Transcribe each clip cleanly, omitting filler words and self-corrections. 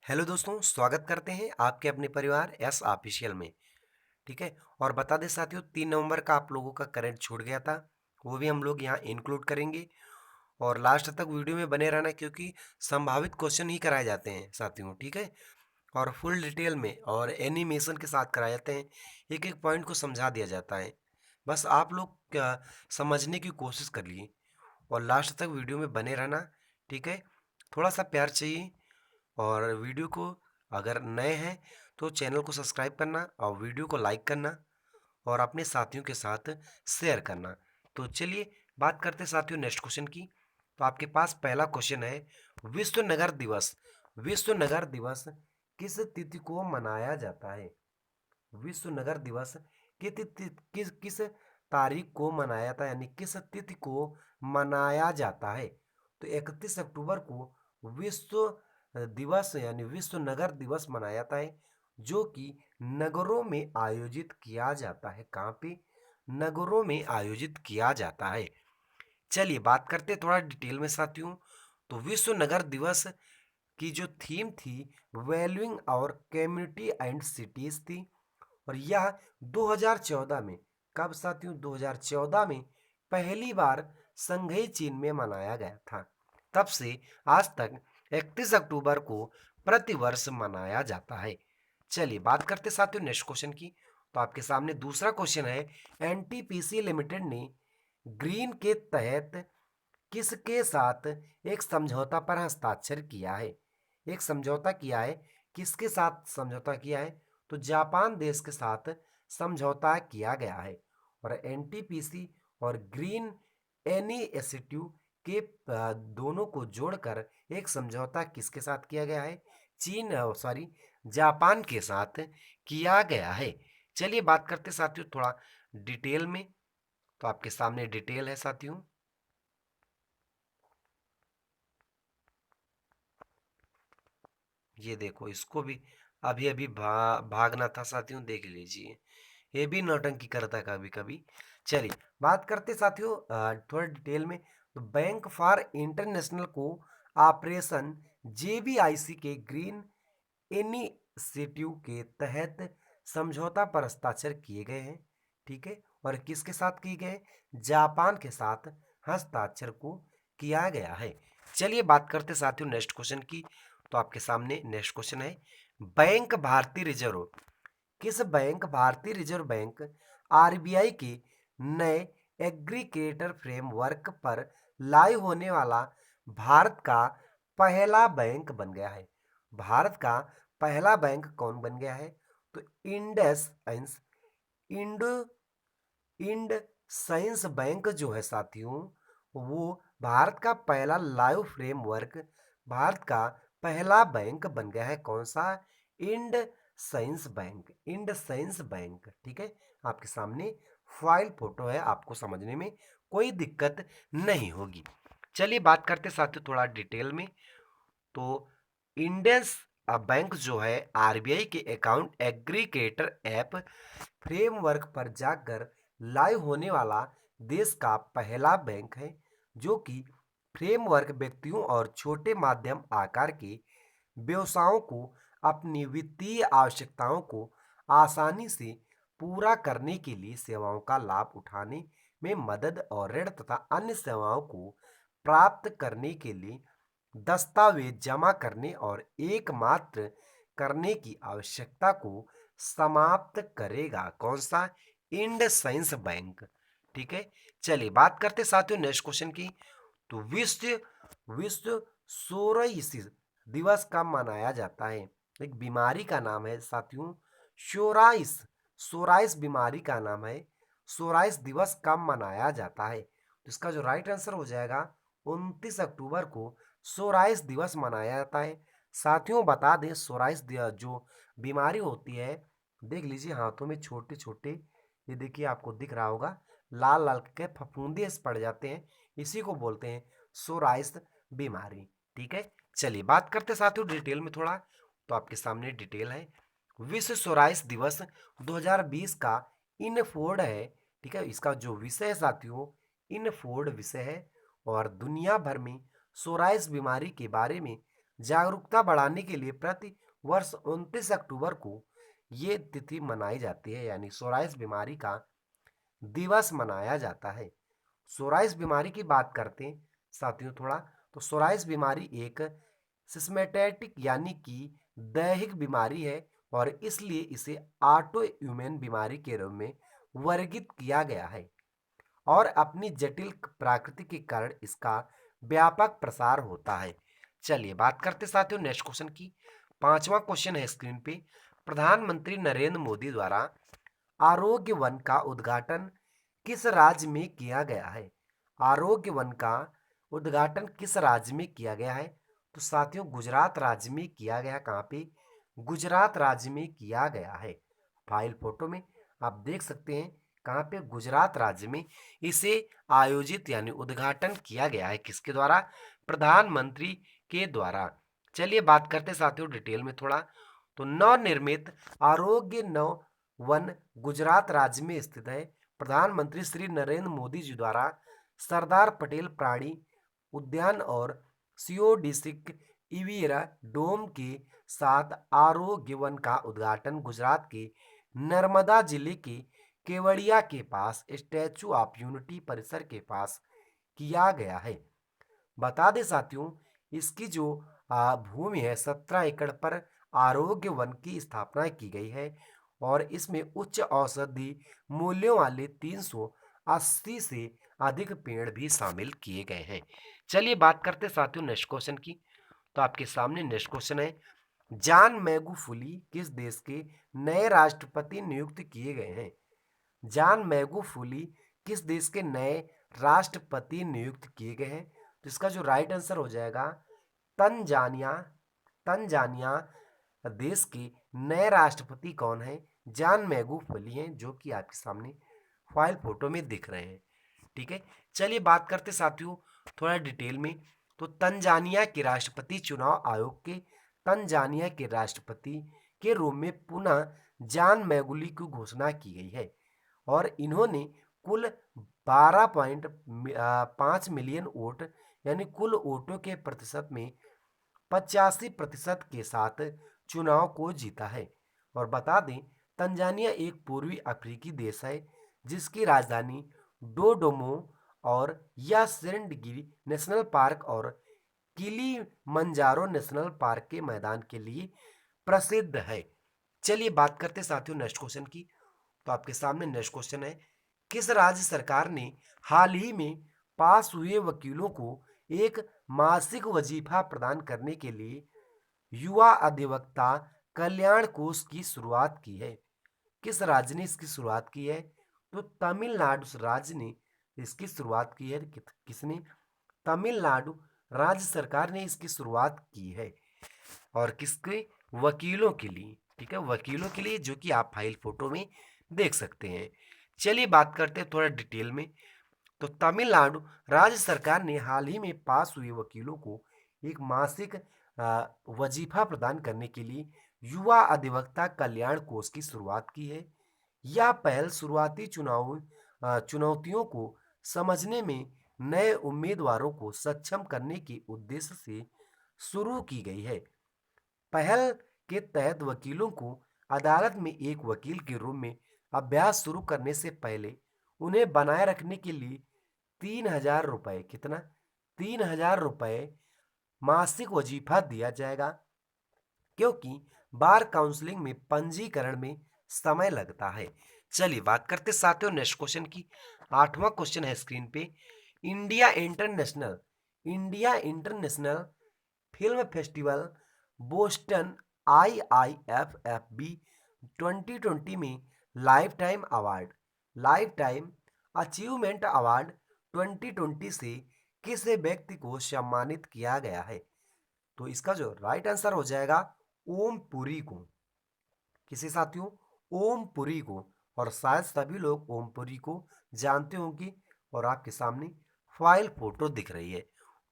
Hello दोस्तों, स्वागत करते हैं आपके अपने परिवार एस ऑफिशियल में। ठीक है। और बता दें साथियों, 3 नवंबर का आप लोगों का करंट छूट गया था, वो भी हम लोग यहाँ इंक्लूड करेंगे। और लास्ट तक वीडियो में बने रहना, क्योंकि संभावित क्वेश्चन ही कराए जाते हैं साथियों। ठीक है। और फुल डिटेल में और एनिमेशन के साथ कराए जाते हैं, एक एक पॉइंट को समझा दिया जाता है। बस आप लोग समझने की कोशिश कर लिए और लास्ट तक वीडियो में बने रहना। ठीक है। थोड़ा सा प्यार चाहिए। और वीडियो को, अगर नए हैं तो चैनल को सब्सक्राइब करना और वीडियो को लाइक करना और अपने साथियों के साथ शेयर करना। तो चलिए बात करते हैं साथियों नेक्स्ट क्वेश्चन की। तो आपके पास पहला क्वेश्चन है, विश्व नगर दिवस। विश्व नगर दिवस किस तिथि को मनाया जाता है? विश्व नगर दिवस किस तारीख को मनाया जाता है, यानी किस तिथि को मनाया जाता है? तो 31 अक्टूबर को विश्व दिवस यानी विश्व नगर दिवस मनाया जाता है, जो कि नगरों में आयोजित किया जाता है। कहाँ पे? नगरों में आयोजित किया जाता है। चलिए बात करते हैं थोड़ा डिटेल में साथियों। तो विश्व नगर दिवस की जो थीम थी, वैल्यूइंग और कम्युनिटी एंड सिटीज थी। और यह 2014 में, कब साथियों? 2014 में पहली बार संघीय चीन में मनाया गया था। तब से आज तक 31 अक्टूबर को प्रतिवर्ष मनाया जाता है। चलिए बात करते साथियों नेक्स्ट क्वेश्चन की। तो आपके सामने दूसरा क्वेश्चन है, एनटीपीसी लिमिटेड ने ग्रीन के तहत किसके साथ एक समझौता पर हस्ताक्षर किया है? एक समझौता किया है, किसके साथ समझौता किया है? तो जापान देश के साथ समझौता किया गया है। और एनटीपीसी और ग्रीन इनिशिएटिव के दोनों को जोड़कर एक समझौता किसके साथ किया गया है? चीन, सॉरी, जापान के साथ किया गया है। चलिए बात करते साथियों थोड़ा डिटेल में। तो आपके सामने डिटेल है साथियों। ये देखो, इसको भी अभी अभी भागना था साथियों, देख लीजिए। ये भी नौटंकी करता कभी कभी। चलिए बात करते साथियों थोड़ा डिटेल में। तो बैंक फॉर इंटरनेशनल को ऑपरेशन जेबीआईसी के ग्रीन इनिशिएटिव के तहत समझौता पर हस्ताक्षर किए गए हैं। ठीक है। और किसके साथ किए गए? जापान के साथ हस्ताक्षर को किया गया है। चलिए बात करते साथियों नेक्स्ट क्वेश्चन की। तो आपके सामने नेक्स्ट क्वेश्चन है, बैंक भारतीय रिजर्व, किस बैंक, भारतीय रिजर्व बैंक आरबीआई के नए एग्रीगेटर फ्रेमवर्क पर लागू होने वाला भारत का पहला बैंक बन गया है? भारत का पहला बैंक कौन बन गया है? तो IndusInd IndusInd bank जो है साथियों, वो भारत का पहला लाइव फ्रेमवर्क, भारत का पहला बैंक बन गया है। कौन सा? IndusInd bank, IndusInd bank. ठीक है। आपके सामने फाइल फोटो है, आपको समझने में कोई दिक्कत नहीं होगी। चलिए बात करते साथियों थोड़ा डिटेल में। तो इंडेंस बैंक जो है आरबीआई के अकाउंट एग्रीगेटर ऐप फ्रेमवर्क पर जाकर लाइव होने वाला देश का पहला बैंक है, जो कि फ्रेमवर्क व्यक्तियों और छोटे माध्यम आकार के व्यवसायों को अपनी वित्तीय आवश्यकताओं को आसानी से पूरा करने के लिए सेवाओं का लाभ उठाने में मदद और ऋण तथा अन्य सेवाओं को प्राप्त करने के लिए दस्तावेज जमा करने और एकमात्र करने की आवश्यकता को समाप्त करेगा। कौन सा? IndusInd bank. ठीक है। चलिए बात करते साथियों नेक्स्ट क्वेश्चन की। तो विश्व विश्व सोराइसिस दिवस कब मनाया जाता है? एक बीमारी का नाम है साथियों, सोराइस। सोराइस बीमारी का नाम है। सोराइस दिवस कब मनाया जाता है? तो इसका जो राइट आंसर हो जाएगा, 29 अक्टूबर को सोराइस दिवस मनाया जाता है। साथियों बता दें, सोराइस जो बीमारी होती है, देख लीजिए हाथों में छोटे छोटे, ये देखिए आपको दिख रहा होगा, लाल लाल के फफूंदी पड़ जाते हैं, इसी को बोलते हैं सोराइस बीमारी। ठीक है। चलिए बात करते साथियों डिटेल में थोड़ा। तो आपके सामने डिटेल है, विश्व सोराइस दिवस 2020 का इनफोर्ड है। ठीक है। इसका जो विषय है साथियों, इनफोर्ड विषय है। और दुनिया भर में सोराइस बीमारी के बारे में जागरूकता बढ़ाने के लिए प्रति वर्ष 29 अक्टूबर को ये तिथि मनाई जाती है, यानी सोराइस बीमारी का दिवस मनाया जाता है। सोराइस बीमारी की बात करते हैं साथियों थोड़ा, तो सोराइस बीमारी एक सिस्मेटैटिक यानी कि दैहिक बीमारी है और इसलिए इसे ऑटो इम्यून बीमारी के रूप में वर्गीकृत किया गया है और अपनी जटिल प्रकृति के कारण इसका व्यापक प्रसार होता है। चलिए बात करते साथियों नेक्स्ट क्वेश्चन की। पांचवा क्वेश्चन है स्क्रीन पे। प्रधानमंत्री नरेंद्र मोदी द्वारा आरोग्य वन का उद्घाटन किस राज्य में किया गया है? आरोग्य वन का उद्घाटन किस राज्य में किया गया है? तो साथियों गुजरात राज्य में किया गया। कहाँ पे? गुजरात राज्य में किया गया है। फाइल फोटो में आप देख सकते हैं कहाँ पे? गुजरात राज्य में इसे आयोजित यानी उद्घाटन किया गया है। किसके द्वारा? प्रधानमंत्री के द्वारा। चलिए बात करते साथियों डिटेल में थोड़ा। तो नवनिर्मित आरोग्य नव वन गुजरात राज्य में स्थित है। प्रधानमंत्री श्री नरेंद्र मोदी जी द्वारा सरदार पटेल प्राणी उद्यान और सियोडिसिक इवीरा डोम के साथ आरोग्य वन का उद्घाटन गुजरात के नर्मदा जिले के केवड़िया के पास स्टैचू ऑफ यूनिटी परिसर के पास किया गया है। बता दें साथियों इसकी जो भूमि है 17 एकड़ पर आरोग्य वन की स्थापना की गई है और इसमें उच्च औषधि मूल्यों वाले 380 से अधिक पेड़ भी शामिल किए गए हैं। चलिए बात करते साथियों नेक्स्ट क्वेश्चन की। तो आपके सामने नेक्स्ट क्वेश्चन है। जॉन मैगुफुली किस देश के नए राष्ट्रपति नियुक्त किए गए हैं? जॉन मैगुफुली किस देश के नए राष्ट्रपति नियुक्त किए गए हैं? तो इसका जो राइट आंसर हो जाएगा तंजानिया। तंजानिया देश के नए राष्ट्रपति कौन है? जॉन मैगुफुली हैं, जो कि आपके सामने फाइल फोटो में दिख रहे हैं। ठीक है, चलिए बात करते साथियों थोड़ा डिटेल में। तो तंजानिया के राष्ट्रपति चुनाव आयोग के तंजानिया के राष्ट्रपति के रूप में पुनः जॉन मैगुली की घोषणा की गई है और इन्होंने कुल 12.5 मिलियन वोट यानी कुल वोटों के प्रतिशत में 85% के साथ चुनाव को जीता है। और बता दें तंजानिया एक पूर्वी अफ्रीकी देश है जिसकी राजधानी डोडोमो और यह सेरेंडिगिरी नेशनल पार्क और किलीमंजारो नेशनल पार्क के मैदान के लिए प्रसिद्ध है। चलिए बात करते साथियों नेक्स्ट क्वेश्चन की। तो आपके सामने नेक्स्ट क्वेश्चन है। किस राज्य सरकार ने हाल ही में पास हुए वकीलों को एक मासिक वजीफा प्रदान करने के लिए युवा अधिवक्ता कल्याण कोष की शुरुआत की है? किस राज्य ने इसकी शुरुआत की है? तो तमिलनाडु राज्य ने इसकी शुरुआत की है। किसने? तमिलनाडु राज्य सरकार ने इसकी शुरुआत की है और किसके? वकीलों के लिए। ठीक है, वकीलों के लिए, जो कि आप फाइल फोटो में देख सकते हैं। चलिए बात करते हैं थोड़ा डिटेल में। तो तमिलनाडु राज्य सरकार ने हाल ही में पास हुए वकीलों को एक मासिक वजीफा प्रदान करने के लिए युवा अधिवक्ता कल्याण कोष की शुरुआत की है। यह पहल शुरुआती चुनौतियों को समझने में नए उम्मीदवारों को सक्षम करने के उद्देश्य से शुरू की गई है। पहल के तहत वकीलों को अदालत में एक वकील के रूप में अभ्यास शुरू करने से पहले उन्हें बनाए रखने के लिए 3,000 रुपये, कितना? 3,000 रुपये मासिक वजीफा दिया जाएगा, क्योंकि बार काउंसलिंग में पंजीकरण में समय लगता है। चलिए बात करते साथियों नेक्स्ट क्वेश्चन की। आठवां क्वेश्चन है स्क्रीन पे। India international film festival Boston IIFFB 2020 में लाइफ टाइम अचीवमेंट अवार्ड 2020 से किस व्यक्ति को सम्मानित किया गया है? तो इसका जो राइट आंसर हो जाएगा ओम पुरी को। किसे साथियों? ओम पुरी को। और शायद सभी लोग ओम पुरी को जानते होंगे और आपके सामने फाइल फोटो दिख रही है।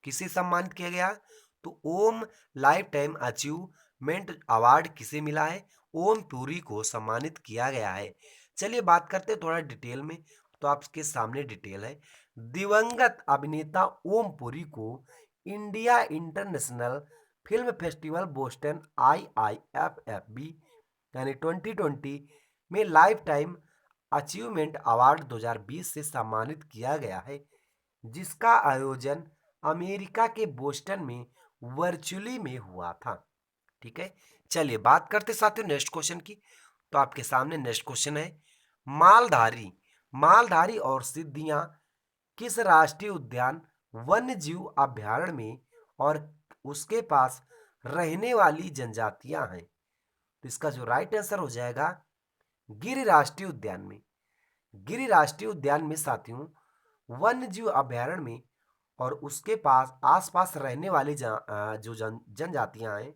किसे सम्मानित किया गया? तो ओम लाइफ टाइम अचीवमेंट अवार्ड किसे मिला है? ओम पुरी को सम्मानित किया गया है। चलिए बात करते हैं थोड़ा डिटेल में। तो आपके सामने डिटेल है। दिवंगत अभिनेता ओम पुरी को India international film festival Boston IIFFB यानी 2020 में लाइफ टाइम अचीवमेंट अवार्ड 2020 से सम्मानित किया गया है, जिसका आयोजन अमेरिका के बोस्टन में वर्चुअली में हुआ था। ठीक है, चलिए बात करते साथियों नेक्स्ट क्वेश्चन की। तो आपके सामने नेक्स्ट क्वेश्चन है, मालधारी मालधारी और सिद्धियां किस राष्ट्रीय उद्यान वन्य जीव अभयारण्य में और उसके पास रहने वाली जनजातियां हैं? तो इसका जो राइट आंसर हो जाएगा गिर राष्ट्रीय उद्यान में। गिर राष्ट्रीय उद्यान में साथियों वन्य जीव अभयारण्य में और उसके पास आसपास रहने वाली जो जनजातियां हैं,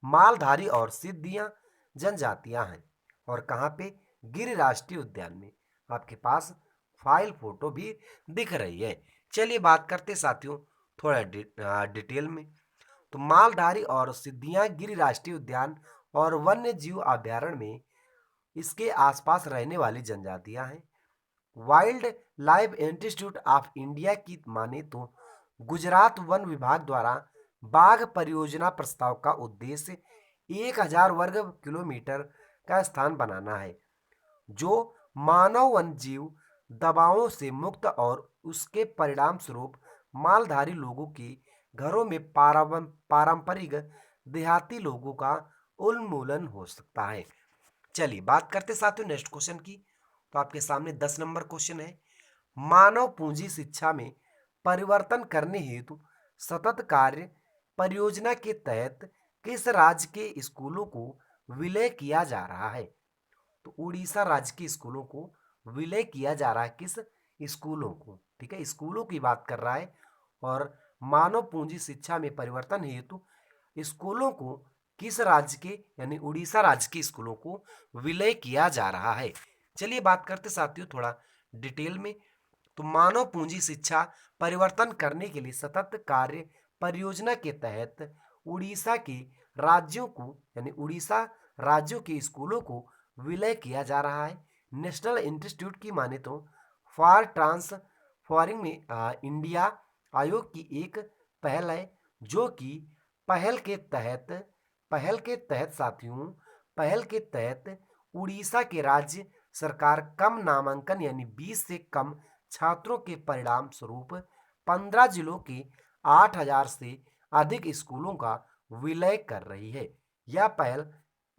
मालधारी और सिद्धियां जनजातियां हैं। और कहाँ पे? गिर राष्ट्रीय उद्यान में। आपके पास फाइल फोटो भी दिख रही है। चलिए बात करते साथियों थोड़ा डिटेल में। तो मालधारी और सिद्धियां गिर राष्ट्रीय उद्यान और वन्य जीव अभयारण्य में इसके आसपास रहने वाली जनजातियां हैं। Wild life institute of India की माने तो गुजरात वन विभाग द्वारा बाघ परियोजना प्रस्ताव का उद्देश्य 1000 वर्ग किलोमीटर का स्थान बनाना है, जो मानव वन्यजीव दबावों से मुक्त और उसके परिणाम स्वरूप मालधारी लोगों के घरों में पारंपरिक देहाती लोगों का उन्मूलन हो सकता है। चलिए बात करते साथियों नेक्स्ट क्वेश्चन की। तो आपके सामने 10 नंबर क्वेश्चन है, मानव पूंजी शिक्षा में परिवर्तन करने हेतु सतत कार्य परियोजना के तहत किस राज्य के स्कूलों को विलय किया जा रहा है? तो उड़ीसा राज्य के स्कूलों को विलय किया जा रहा है। किस स्कूलों को? ठीक है, स्कूलों की बात कर रहा है। और मानव पूंजी शिक्षा में परिवर्तन हेतु स्कूलों को किस राज्य के यानी उड़ीसा राज्य के स्कूलों को विलय किया जा रहा है? चलिए बात करते साथियों थोड़ा डिटेल में। तो मानव पूंजी शिक्षा परिवर्तन करने के लिए सतत कार्य परियोजना के तहत उड़ीसा के राज्यों को यानी उड़ीसा राज्यों के स्कूलों को विलय किया जा रहा है। नेशनल इंस्टीट्यूट की माने तो फॉर ट्रांसफॉरिंग में इंडिया आयोग की एक पहल है, जो कि पहल के तहत उड़ीसा के राज्य सरकार कम नामांकन यानी 20 से कम छात्रों के परिणाम स्वरूप 15 जिलों के 8000 से अधिक स्कूलों का विलय कर रही है। यह पहल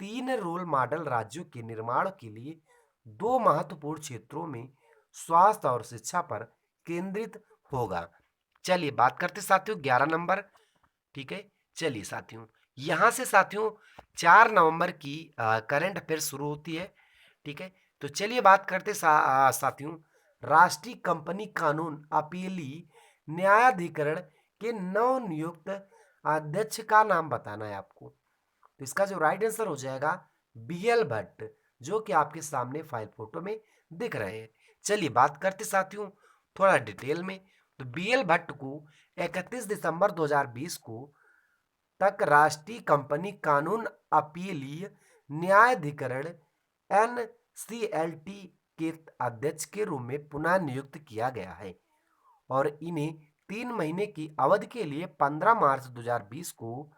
3 रोल मॉडल राज्यों के निर्माण के लिए 2 महत्वपूर्ण क्षेत्रों में स्वास्थ्य और शिक्षा पर केंद्रित होगा। चलिए बात करते साथियों 11 नंबर। ठीक है, चलिए साथियों यहां से साथियों 4 नवंबर की करंट अफेयर शुरू होती है। ठीक है, तो चलिए बात करते साथियों राष्ट्रीय कंपनी कानून अपीली न्यायाधिकरण के नव नियुक्त अध्यक्ष का नाम बताना है आपको। तो इसका जो राइट आंसर हो जाएगा BL भट्ट, जो कि आपके सामने फाइल फोटो में दिख रहे हैं। चलिए बात करते साथियों थोड़ा डिटेल में। तो BL भट्ट को 31 दिसंबर 2020 को तक राष्ट्रीय कंपनी कानून अपीलीय न्यायाधिकरण NCLT के अध्यक्ष के रूप में पुनः नियुक्त किया गया है और इन्हें 3 महीने की अवधि के लिए 15 मार्च 2020 को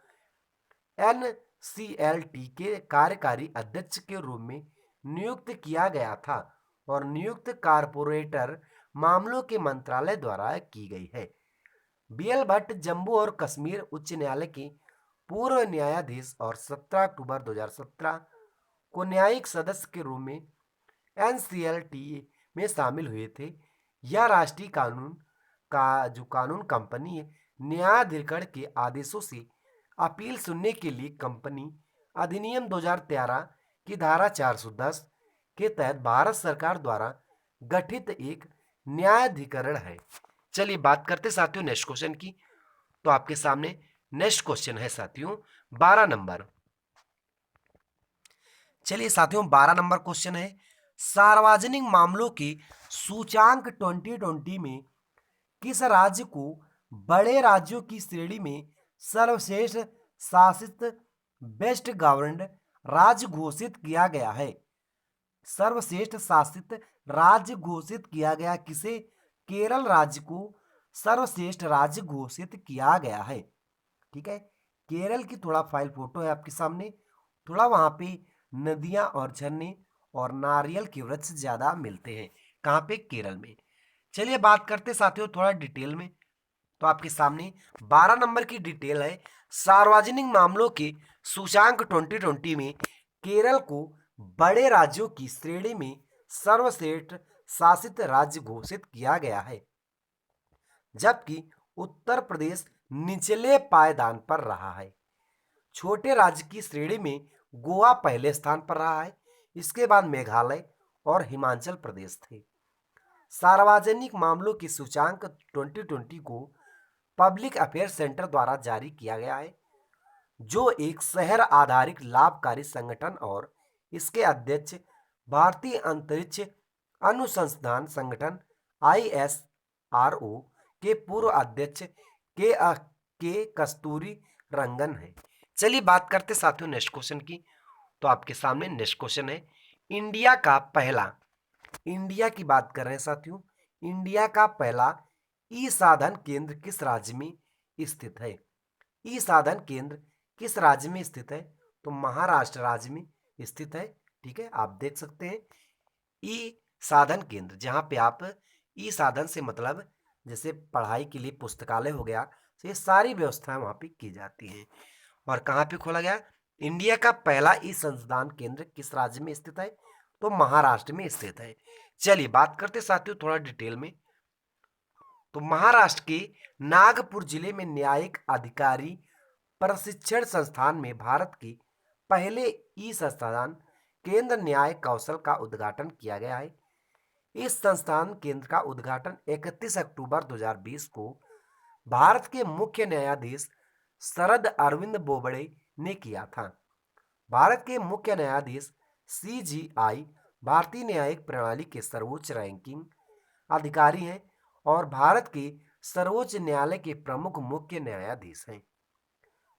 NCLT के कार्यकारी अध्यक्ष के रूप में नियुक्त किया गया था और नियुक्त कारपोरेटर मामलों के मंत्रालय द्वारा की गई है। BL भट्ट जम्मू और कश्मीर उच्च न्यायालय के पूर्व न्यायाधीश और 17 अक्टूबर 2017 को न्यायिक सदस्य के रूप में NCLT में शामिल हुए थे। यह राष्ट्रीय कानून कंपनी न्यायाधिकरण के आदेशों से अपील सुनने के लिए कंपनी अधिनियम 2013 की धारा 410 के तहत भारत सरकार द्वारा गठित एक न्यायाधिकरण है। चलिए बात करते साथियों नेक्स्ट क्वेश्चन की। तो आपके सामने नेक्स्ट क्वेश्चन है साथियों 12 नंबर। चलिए साथियों 12 नंबर क्वेश्चन है, सार्वजनिक मामलों के सूचांक 2020 में किस राज्य को बड़े राज्यों की श्रेणी में सर्वश्रेष्ठ शासित बेस्ट गवर्नड राज्य घोषित किया गया है? सर्वश्रेष्ठ शासित राज्य घोषित किया गया किसे? केरल राज्य को सर्वश्रेष्ठ राज्य घोषित किया गया है। ठीक है, केरल की थोड़ा फाइल फोटो है आपके सामने। थोड़ा वहाँ पे नदियाँ और झरने और नारियल के वृक्ष ज़्यादा मिलते हैं। कहाँ पे? केरल में। चलिए बात करते साथियों थोड़ा डिटेल में। तो आपके सामने 12 नंबर की डिटेल है। सार्वजनिक मामलों के सूचांक 2020 में केरल को बड़े राज्यों की श्रेणी में सर्वश्रेष्ठ शासित राज्य घोषित किया गया है, जबकि उत्तर प्रदेश निचले पायदान पर रहा है। छोटे राज्य की श्रेणी में गोवा पहले स्थान पर रहा है, इसके बाद मेघालय और हिमाचल प्रदेश थे। सार्वजनिक मामलों के सूचांक 2020 को पब्लिक अफेयर सेंटर द्वारा जारी किया गया है, जो एक शहर आधारित लाभकारी संगठन और इसके अध्यक्ष भारतीय अंतरिक्ष अनुसंधान संगठन ISRO के पूर्व अध्यक्ष के कस्तूरी रंगन है। चलिए बात करते साथियों नेक्स्ट क्वेश्चन की। तो आपके सामने नेक्स्ट क्वेश्चन है, इंडिया का पहला, इंडिया की बात कर रहे हैं साथियों, इंडिया का पहला ई साधन केंद्र किस राज्य में स्थित है? ई साधन केंद्र किस राज्य में स्थित है? तो महाराष्ट्र राज्य में स्थित है। ठीक है, आप देख सकते हैं ई साधन केंद्र, जहां पे आप ई साधन से मतलब जैसे पढ़ाई के लिए पुस्तकालय हो गया, तो ये सारी व्यवस्थाएं वहां पे की जाती हैं। और कहाँ पे खोला गया? इंडिया का पहला ई संस्थान केंद्र किस राज्य में स्थित है? तो महाराष्ट्र में स्थित है। चलिए बात करते साथियों थोड़ा डिटेल में। तो महाराष्ट्र के नागपुर जिले में न्यायिक अधिकारी प्रशिक्षण संस्थान में भारत के पहले ई संस्थान केंद्र न्याय कौशल का उद्घाटन किया गया है। इस संस्थान केंद्र का उद्घाटन 31 अक्टूबर 2020 को भारत के मुख्य न्यायाधीश शरद अरविंद बोबड़े ने किया था। भारत के मुख्य न्यायाधीश CGI भारतीय न्यायिक प्रणाली के सर्वोच्च रैंकिंग अधिकारी हैं और भारत के सर्वोच्च न्यायालय के प्रमुख मुख्य न्यायाधीश हैं।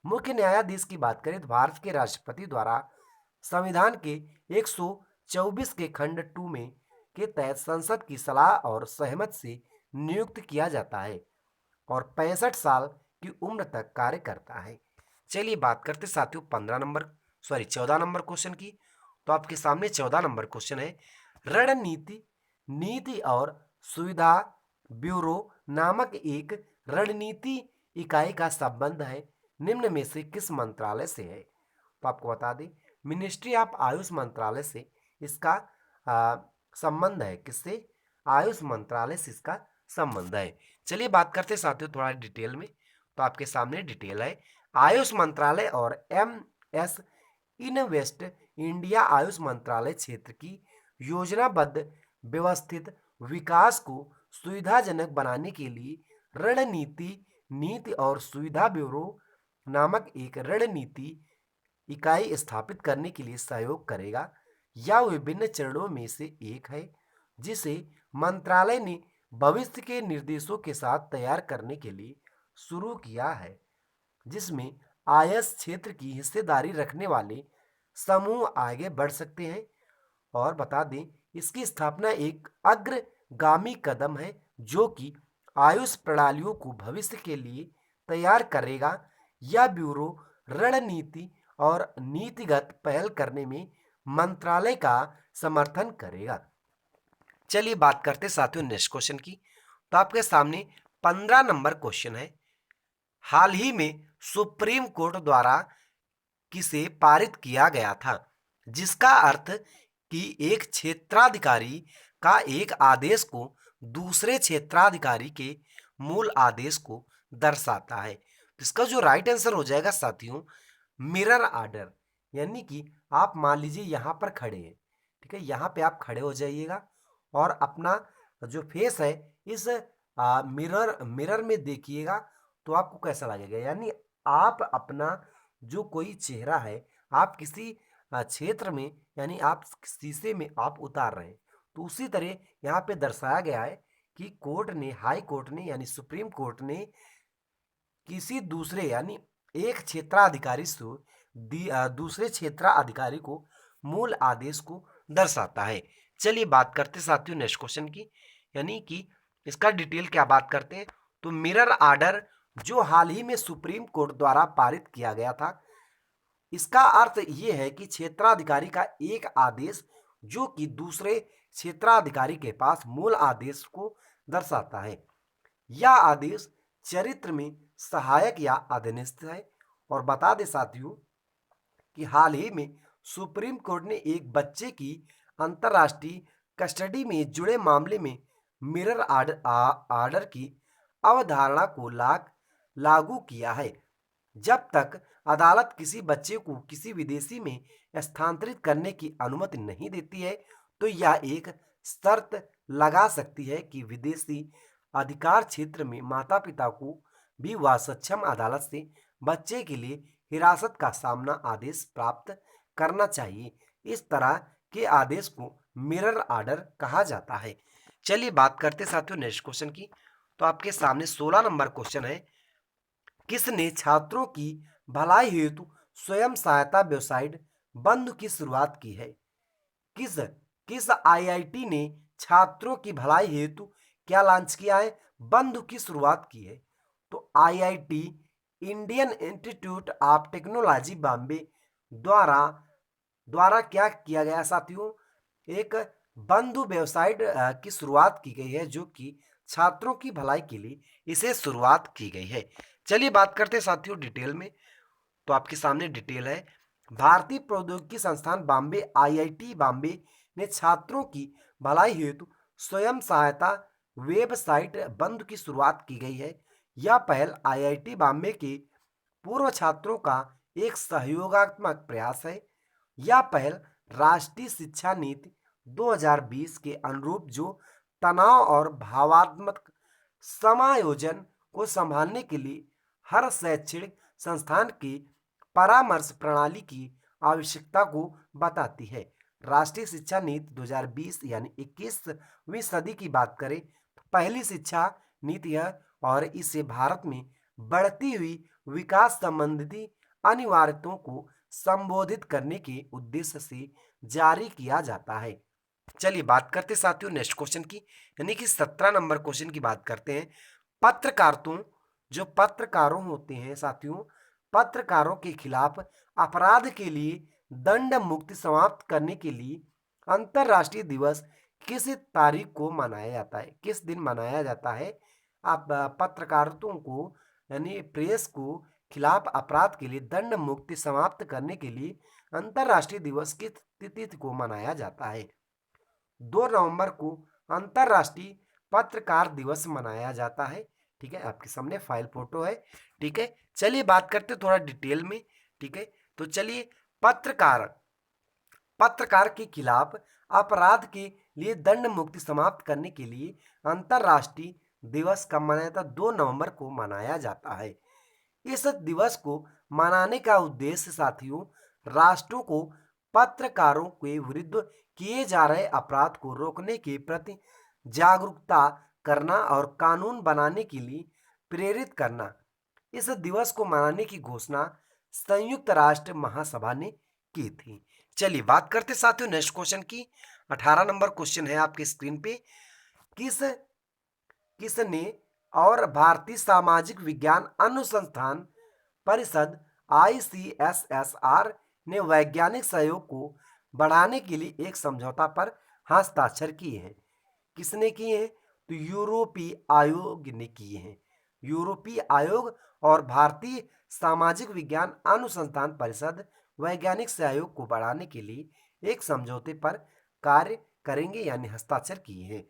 मुख्य न्यायाधीश की बात करें तो भारत के राष्ट्रपति द्वारा संविधान के 124 के खंड 2 में के तहत संसद की सलाह और सहमत से नियुक्त किया जाता है और 65 साल की उम्र तक कार्य करता है। चलिए बात करते साथियों 14 नंबर क्वेश्चन की। तो आपके सामने 14 नंबर क्वेश्चन है, रणनीति नीति और सुविधा ब्यूरो नामक एक रणनीति इकाई का संबंध है निम्न में से किस मंत्रालय से है? तो आपको बता दें मिनिस्ट्री ऑफ आयुष मंत्रालय से इसका संबंध है। किससे? आयुष मंत्रालय से इसका संबंध है। चलिए बात करते साथियों थोड़ा डिटेल में। तो आपके सामने डिटेल है, आयुष मंत्रालय और MS इनवेस्ट इंडिया आयुष मंत्रालय क्षेत्र की योजनाबद्ध व्यवस्थित विकास को सुविधाजनक बनाने के लिए रणनीति नीति और सुविधा ब्यूरो नामक एक रणनीति इकाई स्थापित करने के लिए सहयोग करेगा। यह विभिन्न चरणों में से एक है जिसे मंत्रालय ने भविष्य के निर्देशों के साथ तैयार करने के लिए शुरू किया है, जिसमें आयुष क्षेत्र की हिस्सेदारी रखने वाले समूह आगे बढ़ सकते हैं। और बता दें इसकी स्थापना एक अग्रगामी कदम है जो कि आयुष प्रणालियों को भविष्य के लिए तैयार करेगा। यह ब्यूरो रणनीति और नीतिगत पहल करने में मंत्रालय का समर्थन करेगा। चलिए बात करते साथियों नेक्स्ट क्वेश्चन की। तो आपके सामने 15 नंबर क्वेश्चन है, हाल ही में सुप्रीम कोर्ट द्वारा किसे पारित किया गया था जिसका अर्थ कि एक क्षेत्राधिकारी का एक आदेश को दूसरे क्षेत्राधिकारी के मूल आदेश को दर्शाता है? इसका जो राइट आंसर हो जाएगा साथियों मिरर ऑर्डर। यानी कि आप मान लीजिए यहाँ पर खड़े हैं, ठीक है, यहाँ पे आप खड़े हो जाइएगा और अपना जो फेस है इस मिरर में देखिएगा तो आपको कैसा लगेगा। यानी आप अपना जो कोई चेहरा है आप किसी क्षेत्र में यानी आप शीशे में आप उतार रहे हैं, तो उसी तरह यहाँ पे दर्शाया गया है कि कोर्ट ने हाई कोर्ट ने यानी सुप्रीम कोर्ट ने किसी दूसरे यानी एक क्षेत्राधिकारी से दूसरे क्षेत्राधिकारी को मूल आदेश को दर्शाता है। चलिए बात करते साथियों नेक्स्ट क्वेश्चन की, यानी कि इसका डिटेल क्या बात करते हैं। तो मिरर ऑर्डर जो हाल ही में सुप्रीम कोर्ट द्वारा पारित किया गया था। इसका अर्थ ये है कि क्षेत्राधिकारी का एक आदेश जो कि दूसरे क्षेत्राधिकारी के पास मूल आदेश को दर्शाता है। यह आदेश चरित्र में सहायक या अधीनस्थ है। और बता दें साथियों कि हाल ही में सुप्रीम कोर्ट ने एक बच्चे की अंतर्राष्ट्रीय कस्टडी में जुड़े मामले में मिरर आर्डर की अवधारणा को लागू किया है। जब तक अदालत किसी बच्चे को किसी विदेशी में स्थानांतरित करने की अनुमति नहीं देती है, तो यह एक शर्त लगा सकती है कि विदेशी अधिकार क्षेत्र में माता-पिता को भी वह सक्षम अदालत से बच्चे के लिए हिरासत का सामना आदेश प्राप्त करना चाहिए। इस तरह के आदेश को मिरर ऑर्डर कहा जाता है। चलिए बात करते साथियों नेक्स्ट क्वेश्चन की। तो आपके सामने 16 नंबर क्वेश्चन है, किसने छात्रों की भलाई हेतु स्वयं सहायता वेबसाइट बंद की शुरुआत की है? किस किस आईआईटी ने छात्रों की भलाई हेतु क्या लॉन्च किया है, बंद की शुरुआत की है? तो IIT Indian institute of technology Bombay द्वारा द्वारा क्या किया गया साथियों, एक बंधु वेबसाइट की शुरुआत की गई है जो कि छात्रों की भलाई के लिए इसे शुरुआत की गई है। चलिए बात करते हैं साथियों डिटेल में। तो आपके सामने डिटेल है, भारतीय प्रौद्योगिकी संस्थान बॉम्बे आईआईटी बॉम्बे ने छात्रों की भलाई हेतु स्वयं सहायता वेबसाइट बंद की शुरुआत की गई है। यह पहल आईआईटी बॉम्बे के पूर्व छात्रों का एक सहयोगात्मक प्रयास है। यह पहल राष्ट्रीय शिक्षा नीति 2020 के अनुरूप जो तनाव और भावात्मक समायोजन को संभालने के लिए हर शैक्षणिक संस्थान की परामर्श प्रणाली की आवश्यकता को बताती है। राष्ट्रीय शिक्षा नीति 2020 यानी 21वीं सदी की बात करें तो पहली शिक्षा नीति है और इसे भारत में बढ़ती हुई विकास संबंधी अनिवार्यताओं को संबोधित करने के उद्देश्य से जारी किया जाता है। चलिए बात करते साथियों नेक्स्ट क्वेश्चन की, यानी कि 17 नंबर क्वेश्चन की बात करते हैं। पत्रकारों जो पत्रकारों होते हैं साथियों, पत्रकारों के खिलाफ अपराध के लिए दंड मुक्ति समाप्त करने के लिए अंतर्राष्ट्रीय दिवस किस तारीख को मनाया जाता है, किस दिन मनाया जाता है? आप पत्रकारों को यानी प्रेस को खिलाफ अपराध के लिए दंड मुक्ति समाप्त करने के लिए अंतर्राष्ट्रीय दिवस किस तिथि को मनाया जाता है? 2 नवंबर को अंतर्राष्ट्रीय पत्रकार दिवस मनाया जाता है। ठीक है, आपके सामने फाइल फोटो है। ठीक है, चलिए बात करते थोड़ा डिटेल में। ठीक है, तो चलिए पत्रकार पत्रकार के खिलाफ अपराध के लिए दंड मुक्ति समाप्त करने के लिए अंतर्राष्ट्रीय दिवस कब मनाया जाता है? 2 नवंबर को मनाया जाता है। इस दिवस को मनाने का उद्देश्य साथियों राष्ट्रों को पत्रकारों के विरुद्ध किए जा रहे अपराध को रोकने के प्रति जागरूकता करना और कानून बनाने के लिए प्रेरित करना। इस दिवस को मनाने की घोषणा संयुक्त राष्ट्र महासभा ने की थी। चलिए बात करते साथियों नेक्स्ट क्वेश्चन की। 18 नंबर क्वेश्चन है आपके स्क्रीन पे, किस किसने और भारतीय सामाजिक विज्ञान अनुसंधान परिषद आईसीएसएसआर ने वैज्ञानिक सहयोग को बढ़ाने के लिए एक समझौता पर हस्ताक्षर किए हैं? किसने किए हैं? तो यूरोपीय आयोग ने किए हैं। यूरोपीय आयोग और भारतीय सामाजिक विज्ञान अनुसंधान परिषद वैज्ञानिक सहयोग को बढ़ाने के लिए एक समझौते पर कार्य करेंगे यानी हस्ताक्षर किए हैं।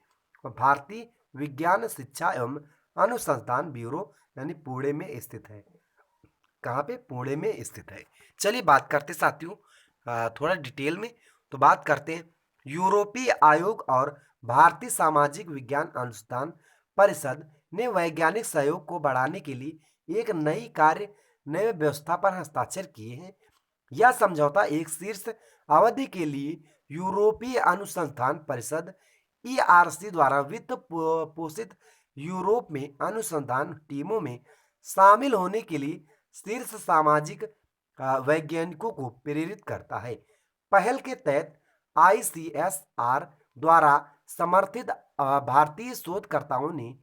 और भारतीय विज्ञान शिक्षा एवं अनुसंधान ब्यूरो यानी पुणे में स्थित है। कहाँ पे? पुणे में स्थित है। चलिए बात करते साथियों थोड़ा डिटेल में। तो बात करते हैं यूरोपीय आयोग और भारतीय सामाजिक विज्ञान अनुसंधान परिषद ने वैज्ञानिक सहयोग को बढ़ाने के लिए एक नई व्यवस्था पर हस्ताक्षर किए हैं। यह समझौता एक शीर्ष अवधि के लिए यूरोपीय अनुसंधान परिषद ईआरसी द्वारा वित्त पोषित यूरोप में अनुसंधान टीमों में शामिल होने के लिए शीर्ष सामाजिक वैज्ञानिकों को प्रेरित करता है। पहल के तहत आईसीएसआर द्वारा समर्थित भारतीय शोधकर्ताओं ने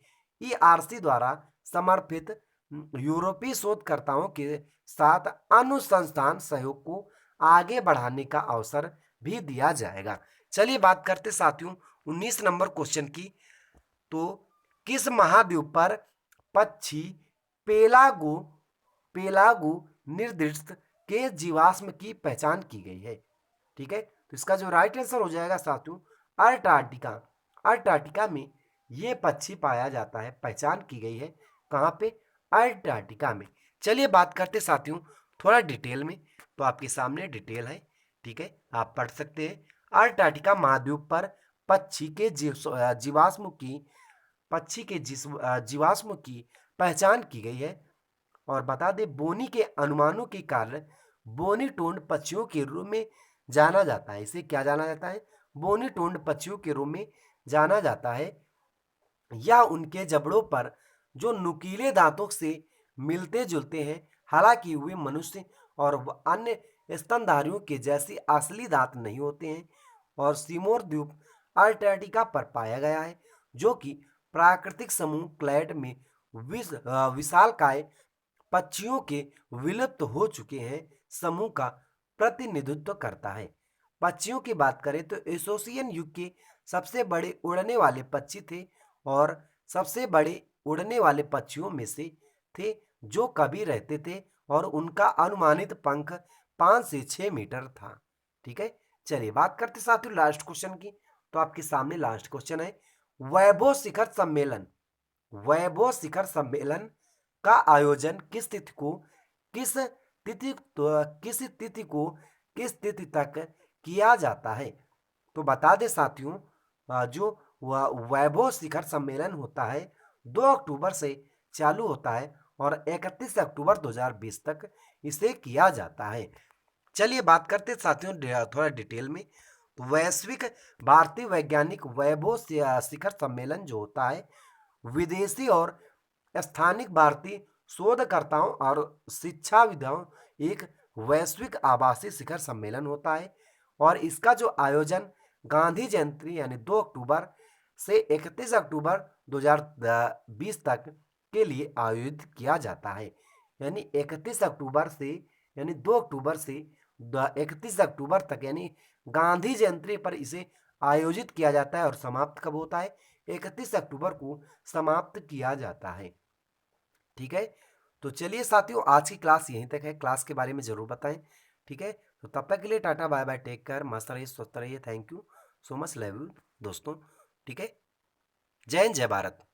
ईआरसी द्वारा समर्थित यूरोपीय शोधकर्ताओं के साथ अनुसंधान सहयोग को आगे बढ़ाने का अवसर भी दिया जाएगा। चलिए बात करते साथियों 19 नंबर क्वेश्चन की। तो किस महाद्वीप पर पक्षी पेलागो पेलागो निर्दिष्ट के जीवाश्म की पहचान की गई है? ठीक है, तो इसका जो राइट आंसर हो जाएगा साथियों अर्टार्कटिका। अर्टार्कटिका में ये पक्षी पाया जाता है, पहचान की गई है कहाँ पे? अर्टार्कटिका में। चलिए बात करते साथियों थोड़ा डिटेल में, तो आपके सामने डिटेल है, ठीक है, आप पढ़ सकते हैं। अर्टार्कटिका महाद्वीप पर पक्षी के जीवाश्म की पक्षी के जीवाश्म की पहचान की गई है। और बता दें बोनी के अनुमानों के कारण बोनी टोंड पक्षियों के रूप में जाना जाता है। इसे क्या जाना जाता है? बोनी टोंड पक्षियों के रूप में जाना जाता है। या उनके जबड़ों पर जो नुकीले दांतों से मिलते जुलते हैं, हालांकि वे मनुष्य और अन्य स्तनधारियों के जैसे असली दांत नहीं होते हैं। और सिमोर द्वीप अंटार्कटिका पर पाया गया है, जो कि प्राकृतिक समूह क्लैड में विशालकाय पक्षियों के विलुप्त हो चुके हैं समूह का प्रतिनिधित्व करता है। पक्षियों की बात करें तो एसोसिएशन युग के सबसे बड़े उड़ने वाले पक्षी थे और सबसे बड़े उड़ने वाले पक्षियों में से थे जो कभी रहते थे, और उनका अनुमानित पंख 5 से 6 मीटर था। ठीक है, चलिए बात करते साथियों लास्ट क्वेश्चन की। तो आपके सामने लास्ट क्वेश्चन है, वैभव शिखर सम्मेलन वैभव शिखर सम्मेलन का आयोजन किस तिथि को किस तिथि तक किया जाता है? तो बता दे साथियों, जो वैभव शिखर सम्मेलन होता है 2 अक्टूबर से चालू होता है और 31 अक्टूबर 2020 तक इसे किया जाता है। चलिए बात करते साथियों थोड़ा डिटेल में। तो वैश्विक भारतीय वैज्ञानिक वैभव शिखर सम्मेलन जो होता है विदेशी और स्थानिक भारतीय शोधकर्ताओं और शिक्षाविदों एक वैश्विक आभासी शिखर सम्मेलन होता है। और इसका जो आयोजन गांधी जयंती यानी 2 अक्टूबर से 31 अक्टूबर 2020 तक के लिए आयोजित किया जाता है। यानी 31 अक्टूबर से यानी 2 अक्टूबर से 31 अक्टूबर तक, यानी गांधी जयंती पर इसे आयोजित किया जाता है। और समाप्त कब होता है? 31 अक्टूबर को समाप्त किया जाता है। ठीक है, तो चलिए साथियों आज की क्लास यहीं तक है। क्लास के बारे में जरूर बताएं। ठीक है, तो तब तक के लिए tata bye bye, take care, मस्त रहिए, स्वस्थ रहिए। Thank you so much, love you दोस्तों। ठीक है, जय हिंद, जय भारत।